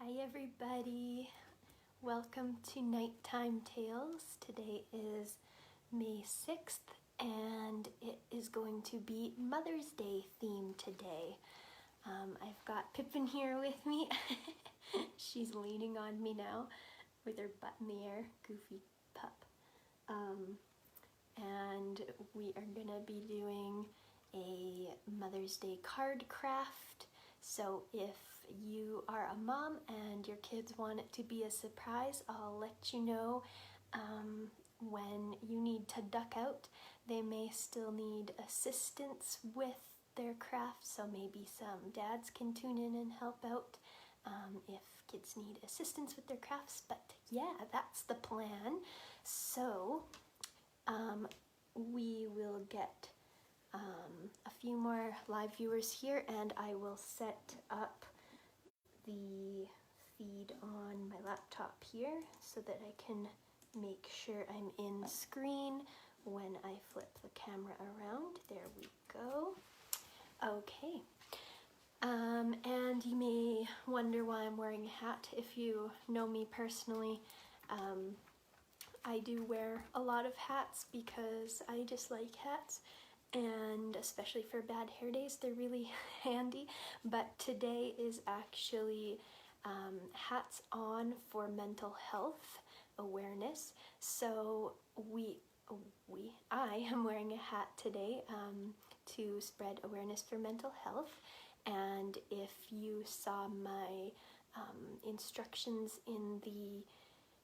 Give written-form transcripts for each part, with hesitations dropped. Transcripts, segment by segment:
Hi everybody, welcome to Nighttime Tales. Today is May 6th and it is going to be Mother's Day theme today. I've got Pippin here with me. She's leaning on me now with her butt in the air, goofy pup. And we are gonna be doing a Mother's Day card craft. So if you are a mom and your kids want it to be a surprise, I'll let you know when you need to duck out. They may still need assistance with their craft, so maybe some dads can tune in and help out if kids need assistance with their crafts. But yeah, that's the plan. So we will get a few more live viewers here and I will set up the feed on my laptop here so that I can make sure I'm in screen when I flip the camera around. There we go. Okay. And you may wonder why I'm wearing a hat. If you know me personally, I do wear a lot of hats because I just like hats, and especially for bad hair days, they're really handy. But today is actually Hats On for Mental Health Awareness. So I am wearing a hat today to spread awareness for mental health. And if you saw my instructions in the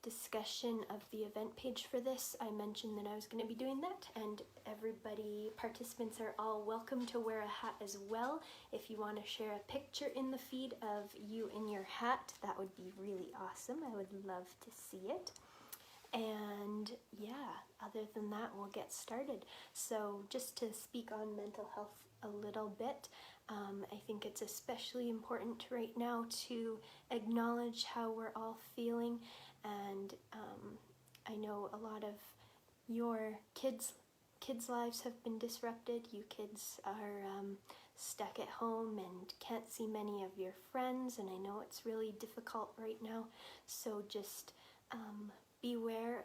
discussion of the event page for this, I mentioned that I was going to be doing that, and participants are all welcome to wear a hat as well. If you want to share a picture in the feed of you in your hat, that would be really awesome. I would love to see it. And yeah, other than that, we'll get started. So just to speak on mental health a little bit, I think it's especially important right now to acknowledge how we're all feeling. And I know a lot of your kids' lives have been disrupted. You kids are stuck at home and can't see many of your friends, and I know it's really difficult right now. So just be aware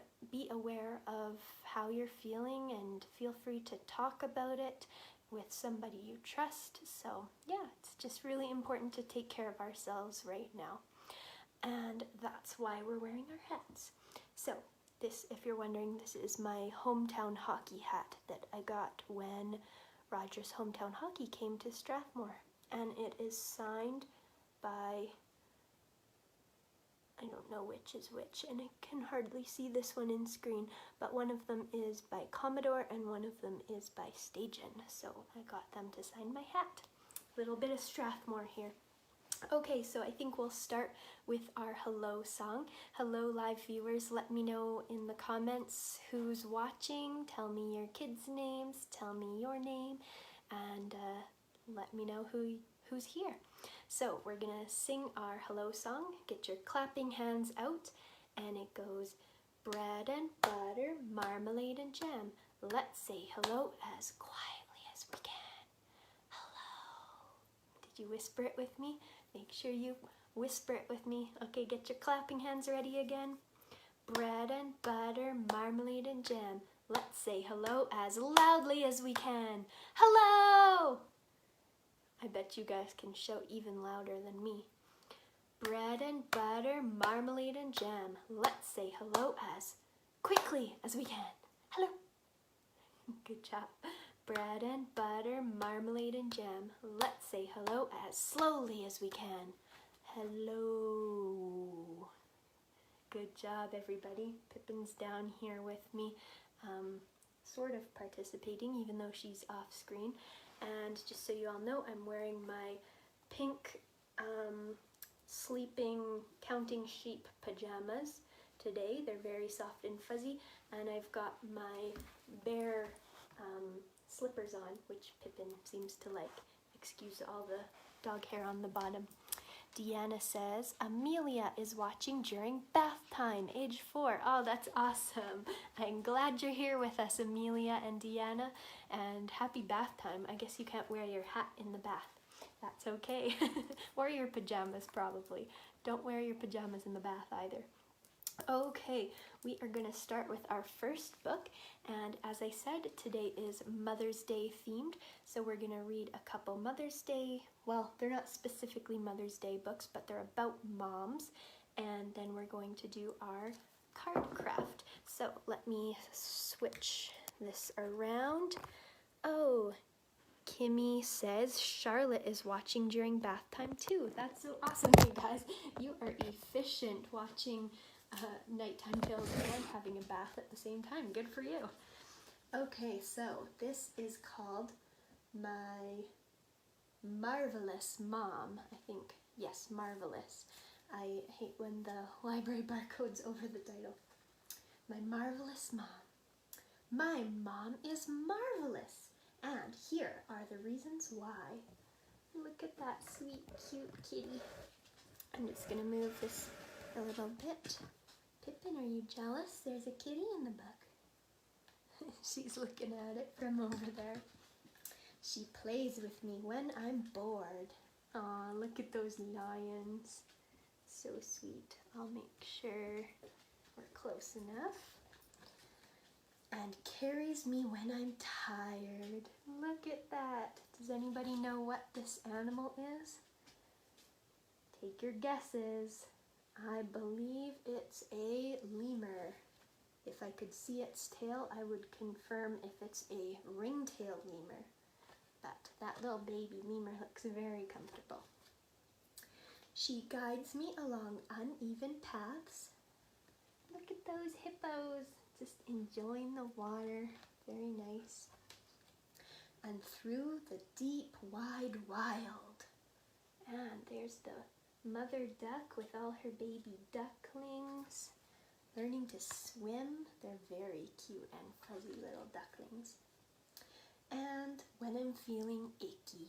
of how you're feeling and feel free to talk about it with somebody you trust. So yeah, it's just really important to take care of ourselves right now. And that's why we're wearing our hats. So this, if you're wondering, this is my hometown hockey hat that I got when Rogers Hometown Hockey came to Strathmore. And it is signed by, I don't know which is which, and I can hardly see this one in screen, but one of them is by Commodore and one of them is by Stagen. So I got them to sign my hat. Little bit of Strathmore here. Okay, so I think we'll start with our hello song. Hello live viewers, let me know in the comments who's watching. Tell me your kids' names, tell me your name, and let me know who's here. So we're gonna sing our hello song. Get your clapping hands out, and it goes: bread and butter, marmalade and jam. Let's say hello as quietly as we can. Hello. Did you whisper it with me? Make sure you whisper it with me. Okay, get your clapping hands ready again. Bread and butter, marmalade and jam. Let's say hello as loudly as we can. Hello! I bet you guys can shout even louder than me. Bread and butter, marmalade and jam. Let's say hello as quickly as we can. Hello! Good job. Bread and butter, marmalade and jam. Let's say hello as slowly as we can. Hello. Good job, everybody. Pippin's down here with me, sort of participating, even though she's off screen. And just so you all know, I'm wearing my pink sleeping counting sheep pajamas today. They're very soft and fuzzy, and I've got my bear slippers on, which Pippin seems to like. Excuse all the dog hair on the bottom. Deanna says, Amelia is watching during bath time, age 4. Oh, that's awesome. I'm glad you're here with us, Amelia and Deanna, and happy bath time. I guess you can't wear your hat in the bath. that's okay. Or your pajamas probably. Don't wear your pajamas in the bath either. Okay, we are going to start with our first book, and as I said, today is Mother's Day themed, so we're going to read a couple Mother's Day, well, they're not specifically Mother's Day books, but they're about moms, and then we're going to do our card craft. So let me switch this around. Oh, Kimmy says Charlotte is watching during bath time too. That's so awesome, you guys. You are efficient watching nighttime tales and having a bath at the same time. Good for you. Okay, so this is called My Marvelous Mom, I think. Yes, Marvelous. I hate when the library barcode's over the title. My Marvelous Mom. My mom is marvelous, and here are the reasons why. Look at that sweet, cute kitty. I'm just gonna move this a little bit. Pippin, are you jealous? There's a kitty in the book. She's looking at it from over there. She plays with me when I'm bored. Aw, look at those lions. So sweet. I'll make sure we're close enough. And carries me when I'm tired. Look at that. Does anybody know what this animal is? Take your guesses. I believe it's a lemur. If I could see its tail, I would confirm if it's a ring-tailed lemur. But that little baby lemur looks very comfortable. She guides me along uneven paths. Look at those hippos, just enjoying the water. Very nice. And through the deep, wide wild. And there's the mother duck with all her baby ducklings, learning to swim. They're very cute and fuzzy little ducklings. And when I'm feeling icky.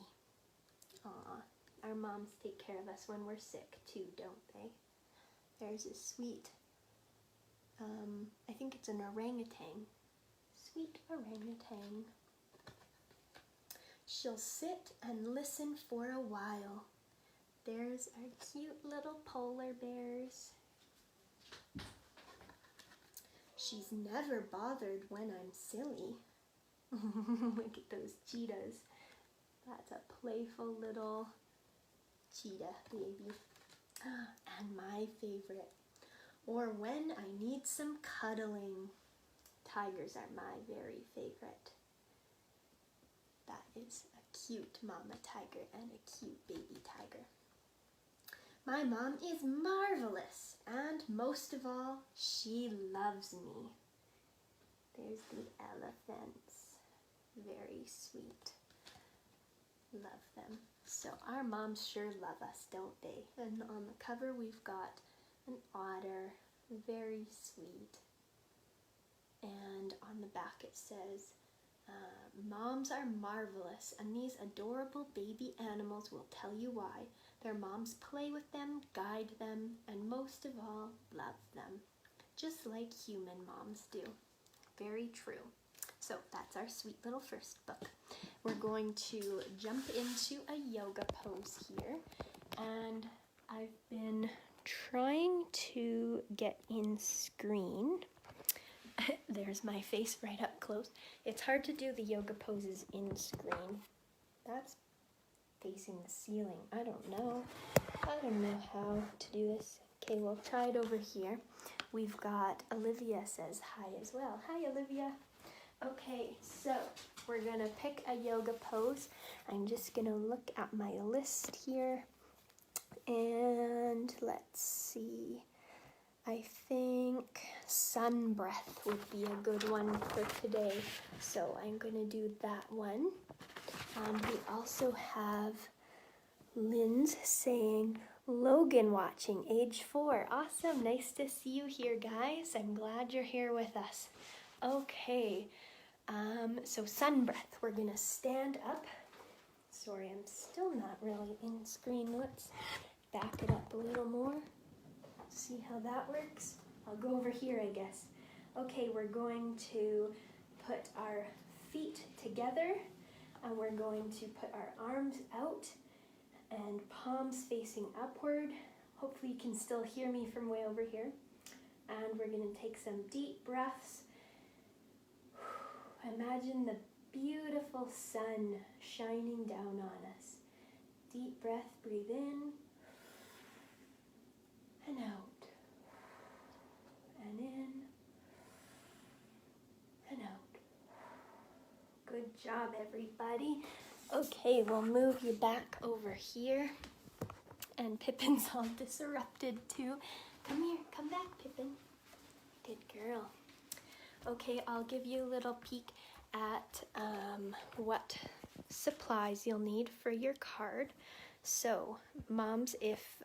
Aw, our moms take care of us when we're sick too, don't they? There's a sweet, I think it's an orangutan. Sweet orangutan. She'll sit and listen for a while. There's our cute little polar bears. She's never bothered when I'm silly. Look at those cheetahs. That's a playful little cheetah baby. And my favorite. Or when I need some cuddling. Tigers are my very favorite. That is a cute mama tiger and a cute baby tiger. My mom is marvelous, and most of all, she loves me. There's the elephants. Very sweet. Love them. So our moms sure love us, don't they? And on the cover we've got an otter. Very sweet. And on the back it says, moms are marvelous, and these adorable baby animals will tell you why. Their moms play with them, guide them, and most of all, love them. Just like human moms do. Very true. So that's our sweet little first book. We're going to jump into a yoga pose here, and I've been trying to get in screen. There's my face right up close. It's hard to do the yoga poses in screen. That's facing the ceiling. I don't know how to do this. Okay, we'll try it over here. We've got Olivia says hi as well. Hi, Olivia. Okay, so we're gonna pick a yoga pose. I'm just gonna look at my list here, and let's see. I think sun breath would be a good one for today, so I'm gonna do that one. And we also have Lynn's saying, Logan watching, age 4. Awesome, nice to see you here, guys. I'm glad you're here with us. Okay, so sun breath. We're gonna stand up. Sorry, I'm still not really in screen. Let's back it up a little more. See how that works? I'll go over here, I guess. Okay, we're going to put our feet together, and we're going to put our arms out, and palms facing upward. Hopefully you can still hear me from way over here. And we're going to take some deep breaths. Imagine the beautiful sun shining down on us. Deep breath, breathe in and out. And in and out. Good job, everybody. Okay, we'll move you back over here. And Pippin's all disrupted too. Come here, come back, Pippin. Good girl. Okay, I'll give you a little peek at what supplies you'll need for your card. So, moms, if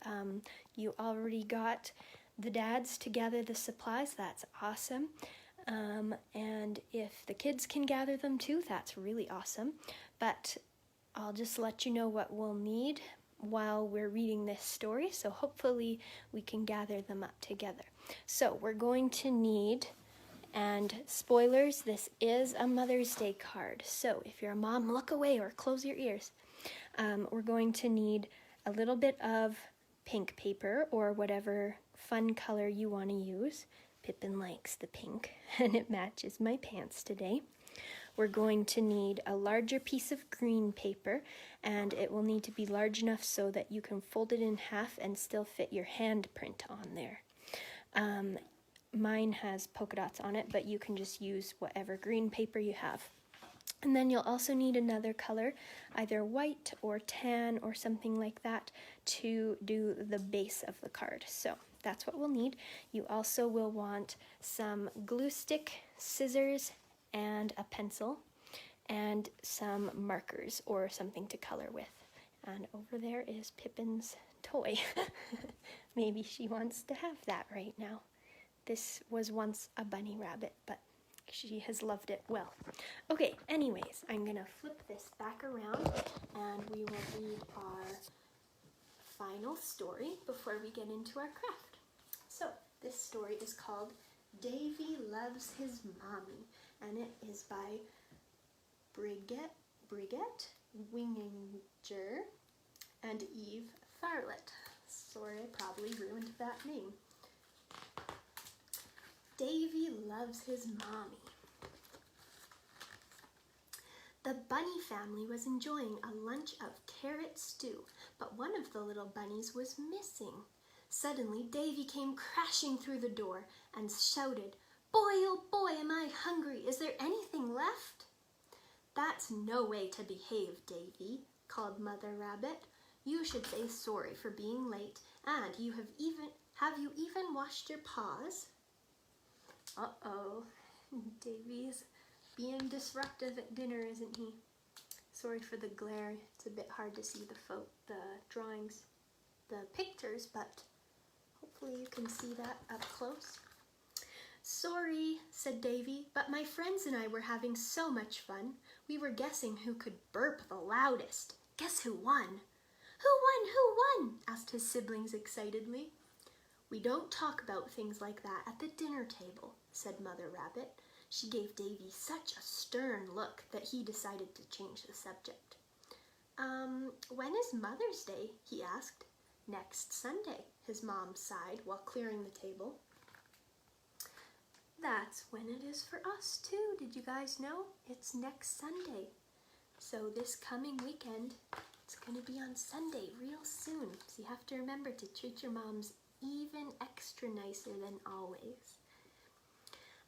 you already got the dads to gather the supplies, that's awesome. And if the kids can gather them too, that's really awesome. But I'll just let you know what we'll need while we're reading this story, so hopefully we can gather them up together. So we're going to need, and spoilers, this is a Mother's Day card, so if you're a mom, look away or close your ears. We're going to need a little bit of pink paper or whatever fun color you want to use. Pippin likes the pink and it matches my pants today. We're going to need a larger piece of green paper, and it will need to be large enough so that you can fold it in half and still fit your handprint on there. Mine has polka dots on it, but you can just use whatever green paper you have. And then you'll also need another color, either white or tan or something like that, to do the base of the card. So that's what we'll need. You also will want some glue stick, scissors, and a pencil, and some markers or something to color with. And over there is Pippin's toy. Maybe she wants to have that right now. This was once a bunny rabbit, but she has loved it well. Okay, anyways, I'm gonna flip this back around and we will read our final story before we get into our craft. So, this story is called Davy Loves His Mommy, and it is by Brigitte Winginger and Eve Farlett. Sorry, I probably ruined that name. Davy loves his mommy. The bunny family was enjoying a lunch of carrot stew, but one of the little bunnies was missing. Suddenly, Davy came crashing through the door and shouted, "Boy, oh boy, am I hungry! Is there anything left?" "That's no way to behave, Davy," called Mother Rabbit. "You should say sorry for being late, and have you even washed your paws?" Uh-oh, Davy's being disruptive at dinner, isn't he? Sorry for the glare. It's a bit hard to see the drawings, the pictures, but hopefully you can see that up close. "Sorry," said Davy, "but my friends and I were having so much fun. We were guessing who could burp the loudest. Guess who won?" "Who won? Who won?" asked his siblings excitedly. "We don't talk about things like that at the dinner table," said Mother Rabbit. She gave Davy such a stern look that he decided to change the subject. When is Mother's Day?" he asked. "Next Sunday," his mom sighed while clearing the table. "That's when it is for us too. Did you guys know? It's next Sunday. So this coming weekend, it's going to be on Sunday real soon. So you have to remember to treat your moms even extra nicer than always."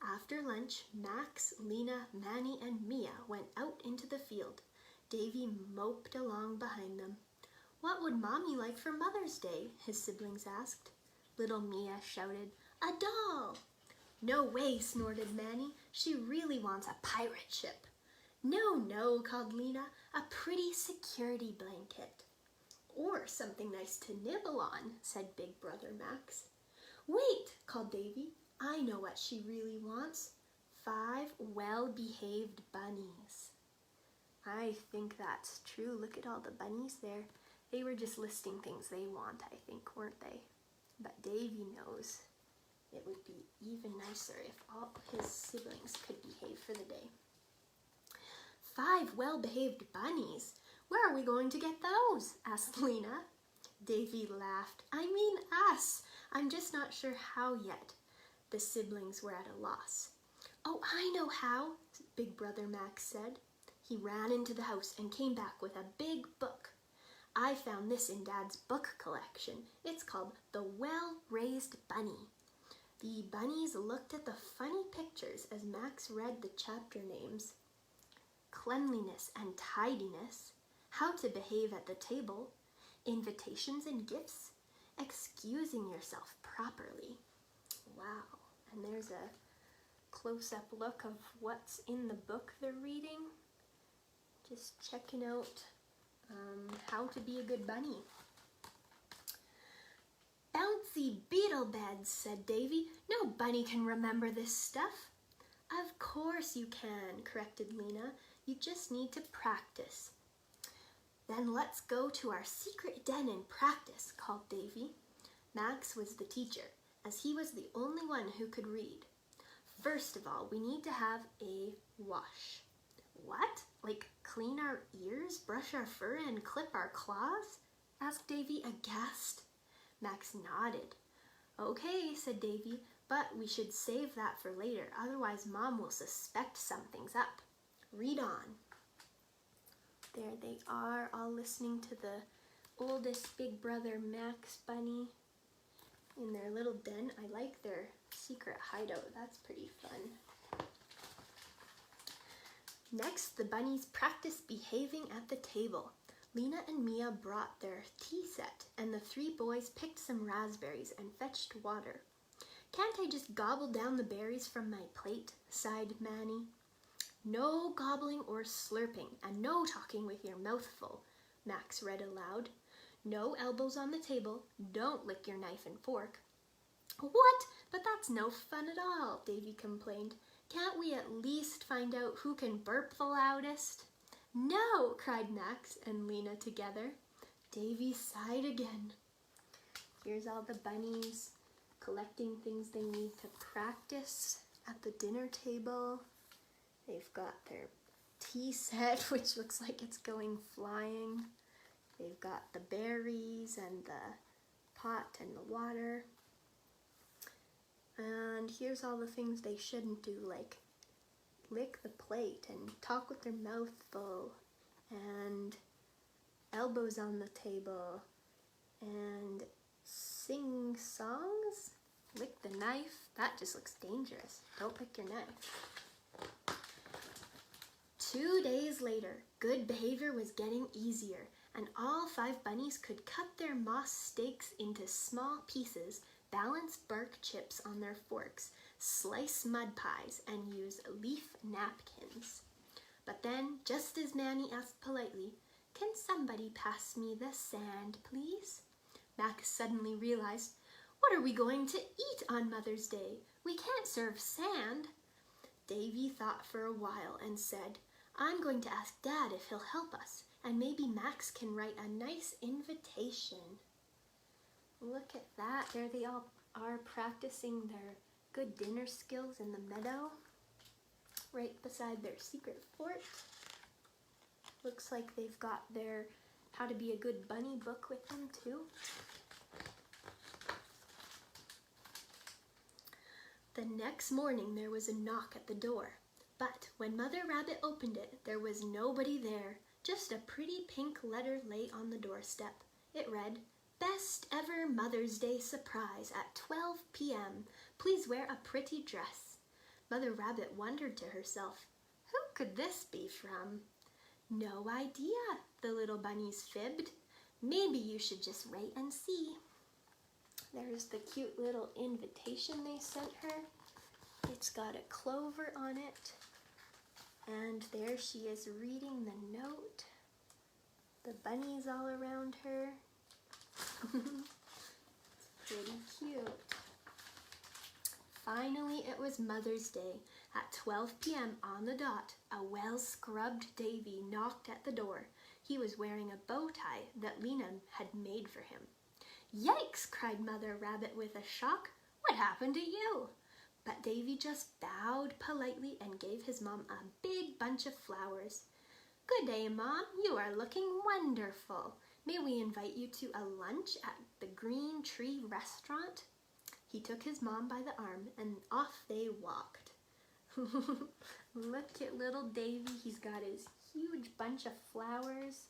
After lunch, Max, Lena, Manny, and Mia went out into the field. Davy moped along behind them. "What would Mommy like for Mother's Day?" his siblings asked. Little Mia shouted, "A doll!" "No way," snorted Manny. "She really wants a pirate ship." "No, no," called Lena. "A pretty security blanket." "Or something nice to nibble on," said Big Brother Max. "Wait," called Davy. "I know what she really wants. 5 well-behaved bunnies." I think that's true. Look at all the bunnies there. They were just listing things they want, I think, weren't they? But Davy knows it would be even nicer if all his siblings could behave for the day. 5 well-behaved bunnies? Where are we going to get those? Asked Lena. Davy laughed. I mean us. I'm just not sure how yet. The siblings were at a loss. Oh, I know how, Big Brother Max said. He ran into the house and came back with a big book. I found this in Dad's book collection. It's called The Well-Raised Bunny. The bunnies looked at the funny pictures as Max read the chapter names. Cleanliness and tidiness, how to behave at the table, invitations and gifts, excusing yourself properly. Wow, and there's a close-up look of what's in the book they're reading. Just checking out how to be a good bunny. Bouncy beetle beds, said Davy. No bunny can remember this stuff. Of course you can, corrected Lena. You just need to practice. Then let's go to our secret den and practice, called Davy. Max was the teacher, as he was the only one who could read. First of all, we need to have a wash. What? Like clean our ears, brush our fur, and clip our claws? Asked Davy, aghast. Max nodded. Okay, said Davy, but we should save that for later, otherwise Mom will suspect something's up. Read on. There they are, all listening to the oldest Big Brother Max bunny in their little den. I like their secret hideout. That's pretty fun. Next, the bunnies practiced behaving at the table. Lena and Mia brought their tea set, and the three boys picked some raspberries and fetched water. Can't I just gobble down the berries from my plate? Sighed Manny. No gobbling or slurping, and no talking with your mouth full, Max read aloud. No elbows on the table, don't lick your knife and fork. What? But that's no fun at all, Davy complained. Can't we at least find out who can burp the loudest? No, cried Max and Lena together. Davy sighed again. Here's all the bunnies collecting things they need to practice at the dinner table. They've got their tea set, which looks like it's going flying. They've got the berries and the pot and the water. And here's all the things they shouldn't do, like lick the plate and talk with their mouth full and elbows on the table and sing songs, lick the knife. That just looks dangerous. Don't lick your knife. 2 days later, good behavior was getting easier, and all 5 bunnies could cut their moss steaks into small pieces, balance bark chips on their forks, slice mud pies, and use leaf napkins. But then, just as Manny asked politely, "Can somebody pass me the sand, please?" Max suddenly realized, "What are we going to eat on Mother's Day? We can't serve sand." Davy thought for a while and said, "I'm going to ask Dad if he'll help us, and maybe Max can write a nice invitation." Look at that. There they all are practicing their good dinner skills in the meadow, right beside their secret fort. Looks like they've got their How to Be a Good Bunny book with them too. The next morning there was a knock at the door, but when Mother Rabbit opened it, there was nobody there. Just a pretty pink letter lay on the doorstep. It read, "Best ever Mother's Day surprise at 12 p.m. Please wear a pretty dress." Mother Rabbit wondered to herself, who could this be from? "No idea," the little bunnies fibbed. "Maybe you should just wait and see." There's the cute little invitation they sent her. It's got a clover on it. And there she is reading the note. The bunnies all around her. It's pretty cute. Finally, it was Mother's Day. At 12 p.m. on the dot, a well-scrubbed Davy knocked at the door. He was wearing a bow tie that Lena had made for him. "Yikes!" cried Mother Rabbit with a shock. "What happened to you?" But Davy just bowed politely and gave his mom a big bunch of flowers. Good day, Mom. You are looking wonderful. May we invite you to a lunch at the Green Tree Restaurant? He took his mom by the arm and off they walked. Look at little Davy. He's got his huge bunch of flowers,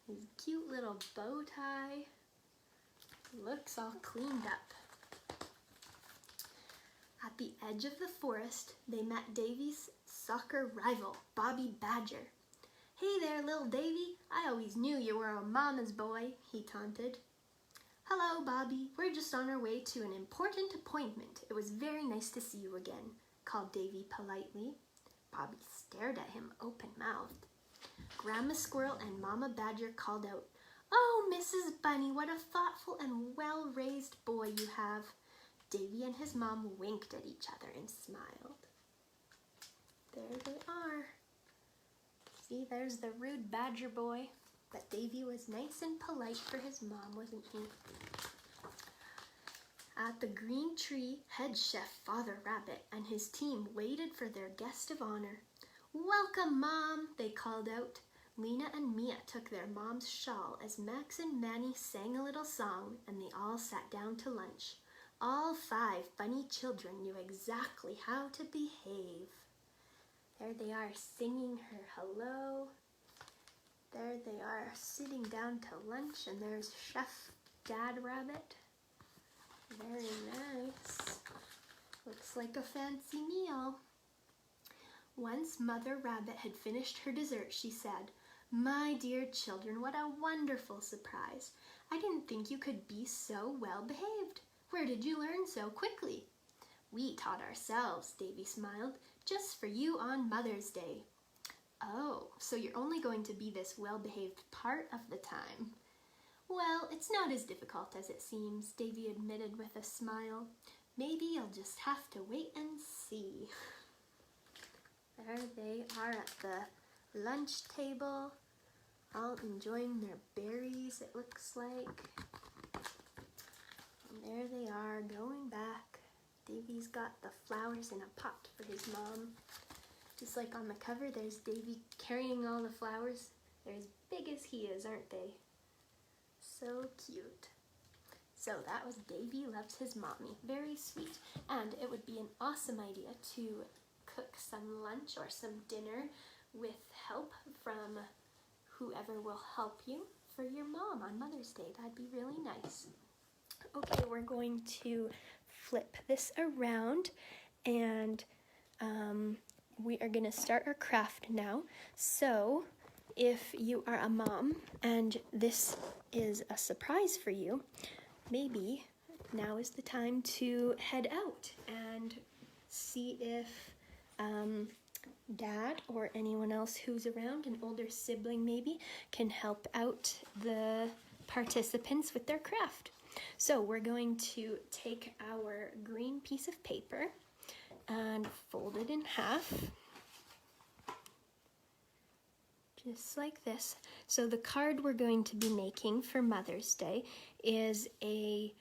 his cute little bow tie. Looks all cleaned up. At the edge of the forest, they met Davy's soccer rival, Bobby Badger. Hey there, little Davy. I always knew you were a mama's boy, he taunted. Hello, Bobby. We're just on our way to an important appointment. It was very nice to see you again, called Davy politely. Bobby stared at him open-mouthed. Grandma Squirrel and Mama Badger called out, Oh, Mrs. Bunny, what a thoughtful and well-raised boy you have. Davy and his mom winked at each other and smiled. There they are. See, there's the rude Badger boy. But Davy was nice and polite for his mom, wasn't he? At the Green Tree, head chef Father Rabbit and his team waited for their guest of honor. Welcome, Mom, they called out. Lena and Mia took their mom's shawl as Max and Manny sang a little song, and they all sat down to lunch. All 5 bunny children knew exactly how to behave. There they are singing her hello. There they are sitting down to lunch, and there's Chef Dad Rabbit. Very nice. Looks like a fancy meal. Once Mother Rabbit had finished her dessert, she said, My dear children, what a wonderful surprise. I didn't think you could be so well behaved. Where did you learn so quickly? We taught ourselves, Davy smiled, just for you on Mother's Day. Oh, so you're only going to be this well-behaved part of the time. Well, it's not as difficult as it seems, Davy admitted with a smile. Maybe you'll just have to wait and see. There they are at the lunch table, all enjoying their berries, it looks like. And there they are, going back. Davy's got the flowers in a pot for his mom. Just like on the cover, there's Davy carrying all the flowers. They're as big as he is, aren't they? So cute. So that was Davy Loves His Mommy. Very sweet. And it would be an awesome idea to cook some lunch or some dinner with help from whoever will help you for your mom on Mother's Day. That'd be really nice. Okay, we're going to flip this around and we are going to start our craft now. So if you are a mom and this is a surprise for you, maybe now is the time to head out and see if Dad or anyone else who's around, an older sibling maybe, can help out the participants with their craft. So we're going to take our green piece of paper and fold it in half, just like this. So the card we're going to be making for Mother's Day is a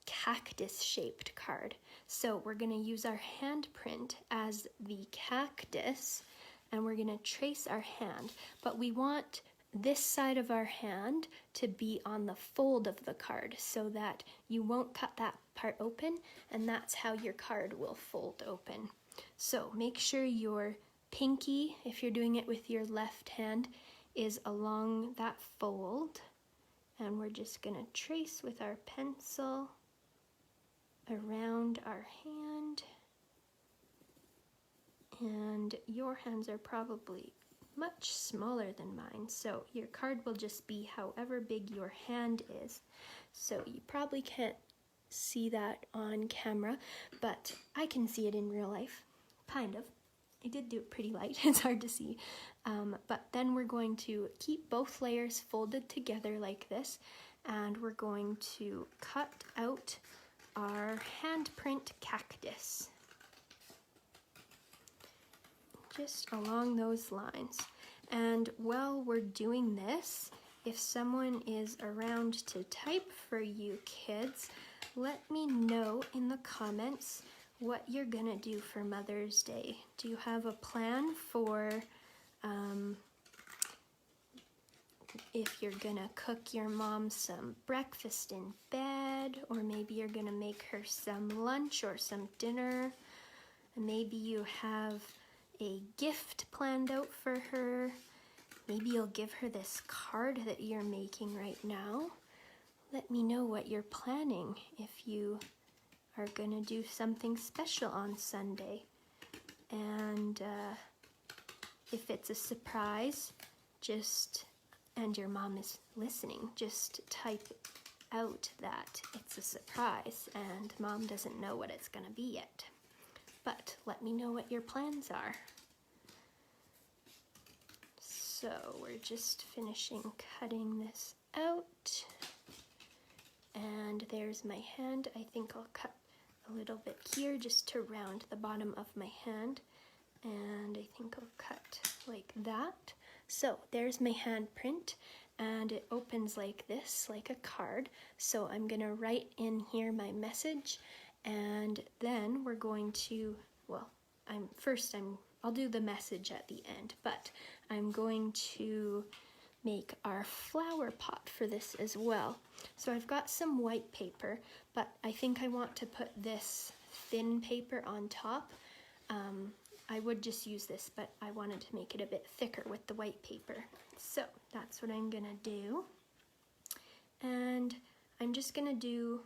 cactus-shaped card. So we're going to use our handprint as the cactus, and we're going to trace our hand, but we want this side of our hand to be on the fold of the card so that you won't cut that part open, and that's how your card will fold open. So make sure your pinky, if you're doing it with your left hand, is along that fold, and we're just going to trace with our pencil around our hand. And your hands are probably much smaller than mine, so your card will just be however big your hand is. So you probably can't see that on camera, but I can see it in real life, kind of. I did do it pretty light, it's hard to see. But then we're going to keep both layers folded together like this, and we're going to cut out our handprint cactus. Just along those lines. And while we're doing this, if someone is around to type for you kids, let me know in the comments what you're gonna do for Mother's Day. Do you have a plan for if you're gonna cook your mom some breakfast in bed, or maybe you're gonna make her some lunch or some dinner, and maybe you have a gift planned out for her. Maybe you'll give her this card that you're making right now. Let me know what you're planning if you are gonna do something special on Sunday. And if it's a surprise, and your mom is listening, just type out that it's a surprise and mom doesn't know what it's gonna be yet. But let me know what your plans are. So we're just finishing cutting this out. And there's my hand. I think I'll cut a little bit here just to round the bottom of my hand. And I think I'll cut like that. So there's my handprint, and it opens like this, like a card. So I'm gonna write in here my message, and then we're going to, well, I'll do the message at the end, but I'm going to make our flower pot for this as well. So I've got some white paper, but I think I want to put this thin paper on top. I would just use this, but I wanted to make it a bit thicker with the white paper. So that's what I'm gonna do. And I'm just gonna do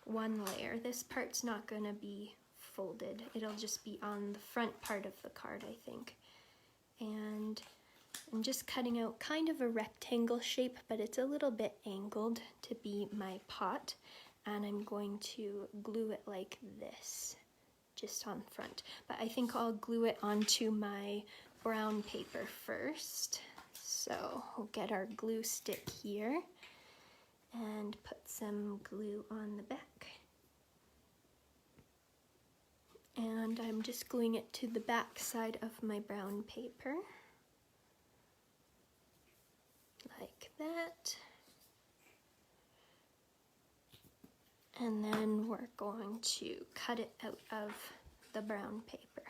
one layer. This part's not gonna be folded. It'll just be on the front part of the card, I think. And I'm just cutting out kind of a rectangle shape, but it's a little bit angled to be my pot. And I'm going to glue it like this, just on front. But I think I'll glue it onto my brown paper first. So we'll get our glue stick here and put some glue on the back. And I'm just gluing it to the back side of my brown paper, like that. And then we're going to cut it out of the brown paper.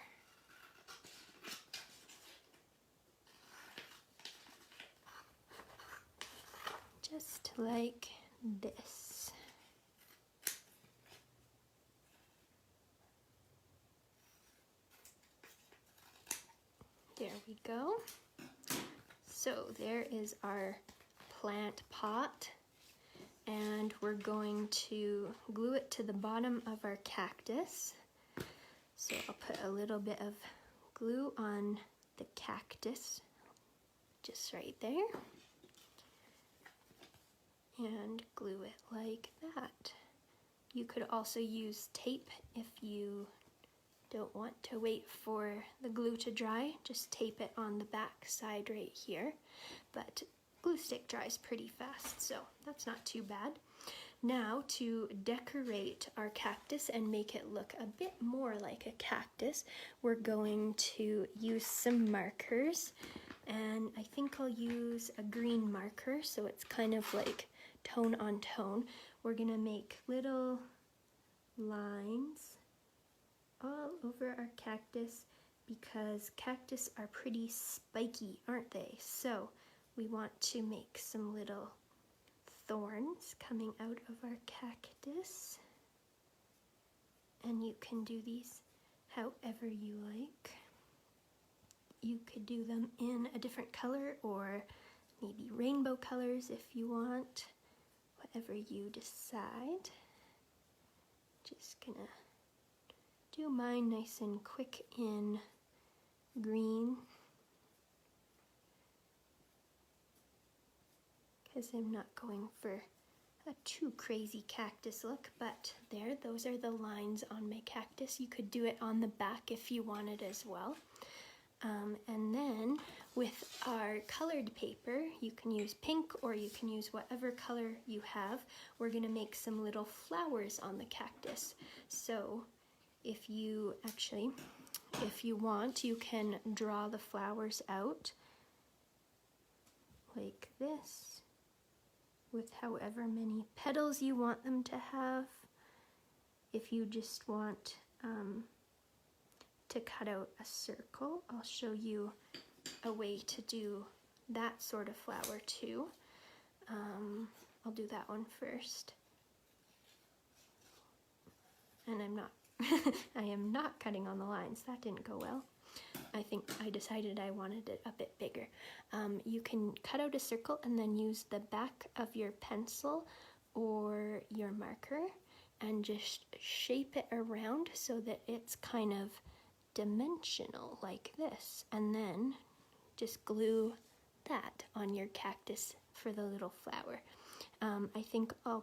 Just like this. There we go. So there is our plant pot. And we're going to glue it to the bottom of our cactus. So I'll put a little bit of glue on the cactus, just right there, and glue it like that. You could also use tape if you don't want to wait for the glue to dry. Just tape it on the back side right here. But glue stick dries pretty fast, so that's not too bad. Now, to decorate our cactus and make it look a bit more like a cactus, we're going to use some markers, and I think I'll use a green marker, so it's kind of like tone on tone. We're gonna make little lines all over our cactus because cactus are pretty spiky, aren't they? So we want to make some little thorns coming out of our cactus. And you can do these however you like. You could do them in a different color or maybe rainbow colors if you want, whatever you decide. Just gonna do mine nice and quick in green, because I'm not going for a too crazy cactus look, but there, those are the lines on my cactus. You could do it on the back if you wanted as well. And then with our colored paper, you can use pink or you can use whatever color you have. We're gonna make some little flowers on the cactus. So if you want, you can draw the flowers out like this, with however many petals you want them to have. If you just want to cut out a circle, I'll show you a way to do that sort of flower too. I'll do that one first. And I am not cutting on the lines. That didn't go well. I think I decided I wanted it a bit bigger. You can cut out a circle and then use the back of your pencil or your marker and just shape it around so that it's kind of dimensional like this, and then just glue that on your cactus for the little flower. I think I'm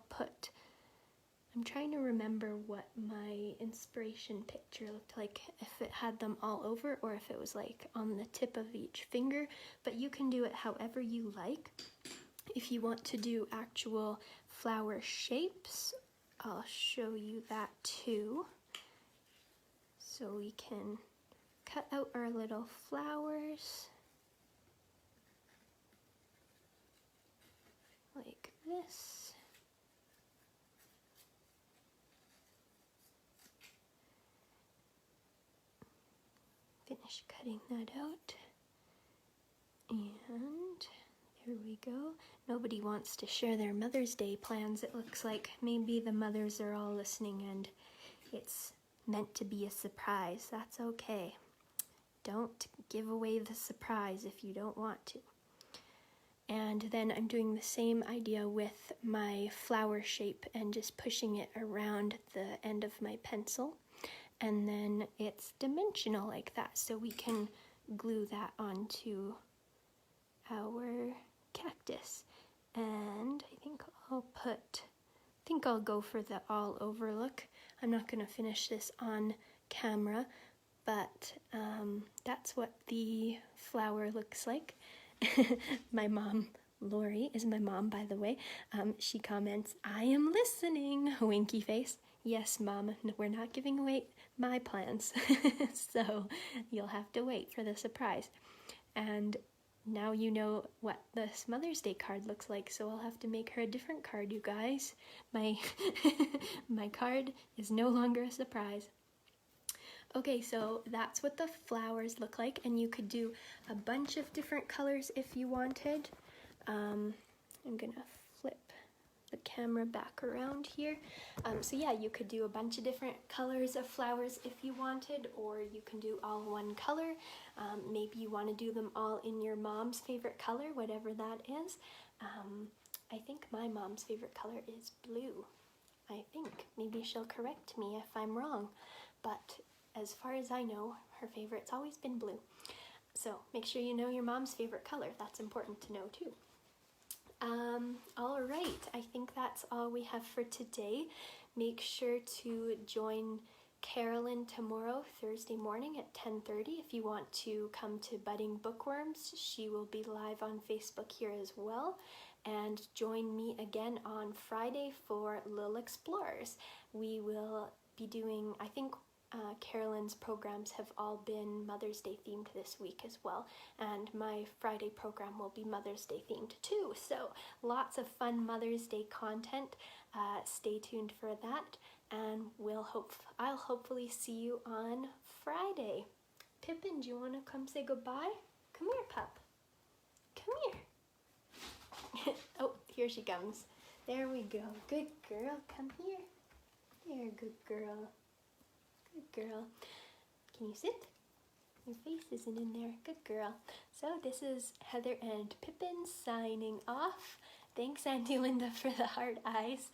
trying to remember what my inspiration picture looked like, if it had them all over or if it was like on the tip of each finger, but you can do it however you like. If you want to do actual flower shapes, I'll show you that too. So we can cut out our little flowers like this. Finish cutting that out. And there we go. Nobody wants to share their Mother's Day plans, it looks like. Maybe the mothers are all listening and it's meant to be a surprise. That's okay. Don't give away the surprise if you don't want to. And then I'm doing the same idea with my flower shape and just pushing it around the end of my pencil. And then it's dimensional like that, so we can glue that onto our cactus. And I think I'll go for the all over look. I'm not gonna finish this on camera, but that's what the flower looks like. My mom, Lori, is my mom, by the way. She comments, "I am listening," winky face. Yes, Mom, we're not giving away my plans, so you'll have to wait for the surprise. And now you know what this Mother's Day card looks like, so I'll have to make her a different card, you guys. My card is no longer a surprise. Okay, so that's what the flowers look like, and you could do a bunch of different colors if you wanted. I'm gonna flip the camera back around here. So yeah, you could do a bunch of different colors of flowers if you wanted, or you can do all one color. Maybe you want to do them all in your mom's favorite color, whatever that is. I think my mom's favorite color is blue. I think. Maybe she'll correct me if I'm wrong, but as far as I know, her favorite's always been blue. So make sure you know your mom's favorite color. That's important to know too. All right, I think that's all we have for today. Make sure to join Carolyn tomorrow, Thursday morning at 10:30 if you want to come to Budding Bookworms. She will be live on Facebook here as well. And join me again on Friday for Little Explorers. We will be doing, I think Carolyn's programs have all been Mother's Day themed this week as well, and my Friday program will be Mother's Day themed too, so lots of fun Mother's Day content. Stay tuned for that, and I'll hopefully see you on Friday. Pippin, do you want to come say goodbye? Come here, pup. Come here. Oh, here she comes. There we go. Good girl. Come here. There, good girl. Good girl. Can you sit? Your face isn't in there. Good girl. So this is Heather and Pippin signing off. Thanks, Auntie Linda, for the heart eyes.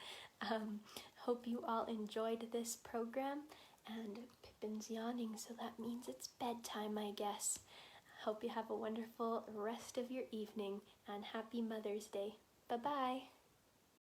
Hope you all enjoyed this program. And Pippin's yawning, so that means it's bedtime, I guess. Hope you have a wonderful rest of your evening, and happy Mother's Day. Bye-bye.